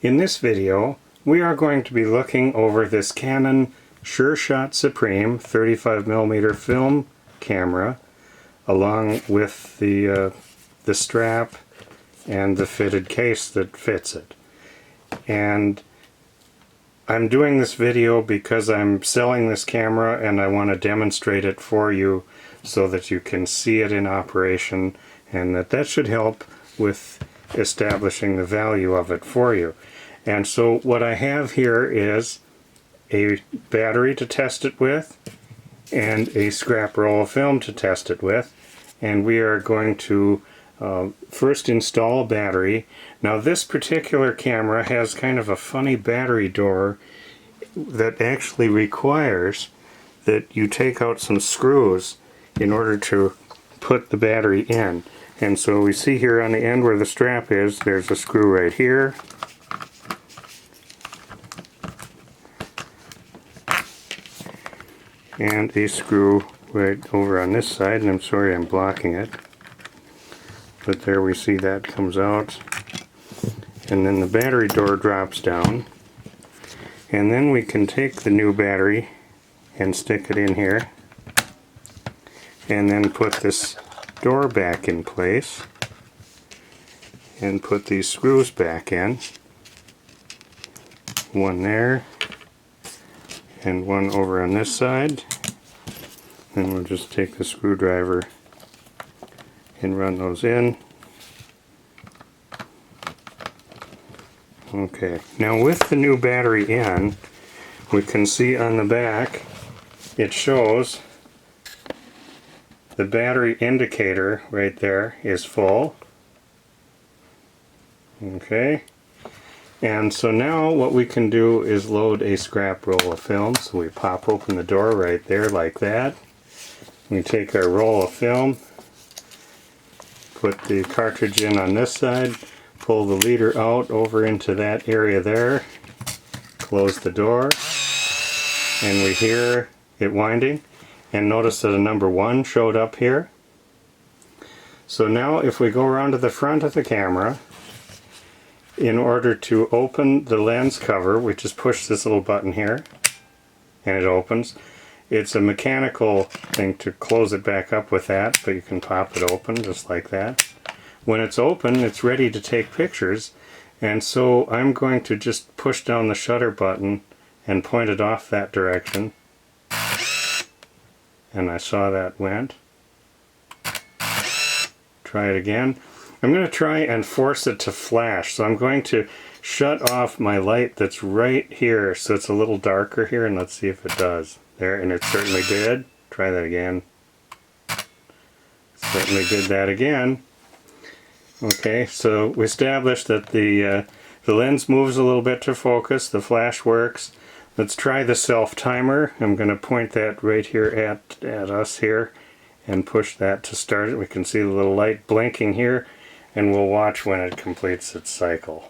In this video, we are going to be looking over this Canon Sure Shot Supreme 35mm film camera along with the strap and the fitted case that fits it. And I'm doing this video because I'm selling this camera and I want to demonstrate it for you so that you can see it in operation, and that should help with establishing the value of it for you. And so what I have here is a battery to test it with and a scrap roll of film to test it with, and we are going to first install a battery. Now this particular camera has kind of a funny battery door that actually requires that you take out some screws in order to put the battery in. And so we see here on the end where the strap is, there's a screw right here. And a screw right over on this side, and I'm sorry I'm blocking it. But there we see that comes out. And then the battery door drops down. And then we can take the new battery and stick it in here. And then put this door back in place. And put these screws back in. One there. And one over on this side. And we'll just take the screwdriver and run those in. Okay, now with the new battery in, we can see on the back it shows the battery indicator right there is full. Okay. And so now what we can do is load a scrap roll of film. So we pop open the door right there like that. We take our roll of film, put the cartridge in on this side, pull the leader out over into that area there, close the door, and we hear it winding. And notice that a number 1 showed up here. So now if we go around to the front of the camera, in order to open the lens cover, we just push this little button here and it opens. It's a mechanical thing to close it back up with that, but you can pop it open just like that. When it's open, it's ready to take pictures, and so I'm going to just push down the shutter button and point it off that direction. And I saw that went. Try it again. I'm going to try and force it to flash, so I'm going to shut off my light that's right here so it's a little darker here, and let's see if it does. There, and it certainly did. Try that again. Certainly did that again. Okay, so we established that the lens moves a little bit to focus, the flash works. Let's try the self-timer. I'm going to point that right here at us here and push that to start it. We can see the little light blinking here, and we'll watch when it completes its cycle.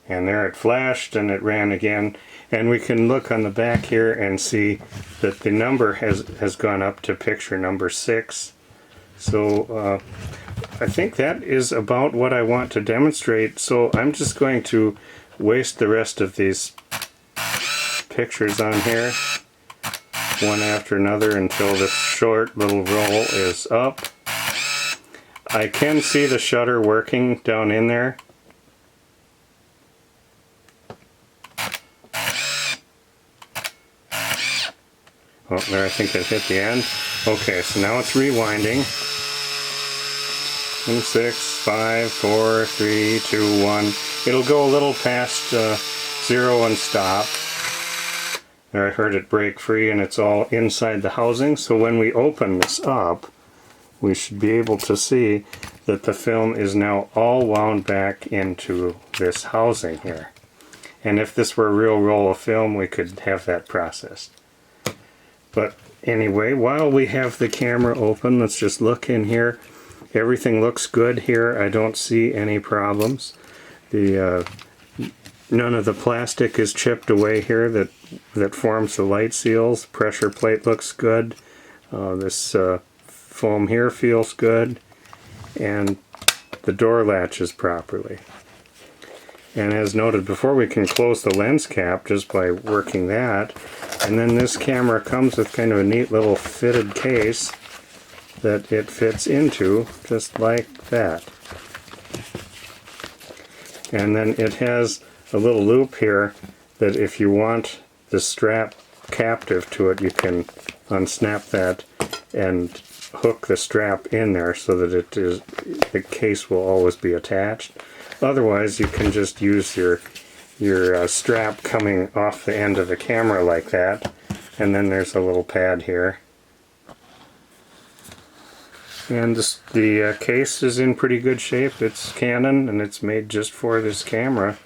And there it flashed and it ran again, and we can look on the back here and see that the number has gone up to picture number 6. So I think that is about what I want to demonstrate, so I'm just going to waste the rest of these pictures on here one after another until this short little roll is up. I can see the shutter working down in there. Oh, there, I think it hit the end. Okay, so now it's rewinding. 6, 5, 4, 3, 2, 1. It'll go a little past 0 and stop. There, I heard it break free, and it's all inside the housing. So when we open this up, we should be able to see that the film is now all wound back into this housing here. And if this were a real roll of film, we could have that processed. But anyway, while we have the camera open, let's just look in here. Everything looks good here. I don't see any problems. None of the plastic is chipped away here that forms the light seals. Pressure plate looks good. This foam here feels good. and the door latches properly. And as noted before, we can close the lens cap just by working that. And then this camera comes with kind of a neat little fitted case that it fits into, just like that. And then it has a little loop here that if you want the strap captive to it, you can unsnap that and hook the strap in there so that the case will always be attached. Otherwise, you can just use your strap coming off the end of the camera like that, and then there's a little pad here. And the case is in pretty good shape. It's Canon and it's made just for this camera.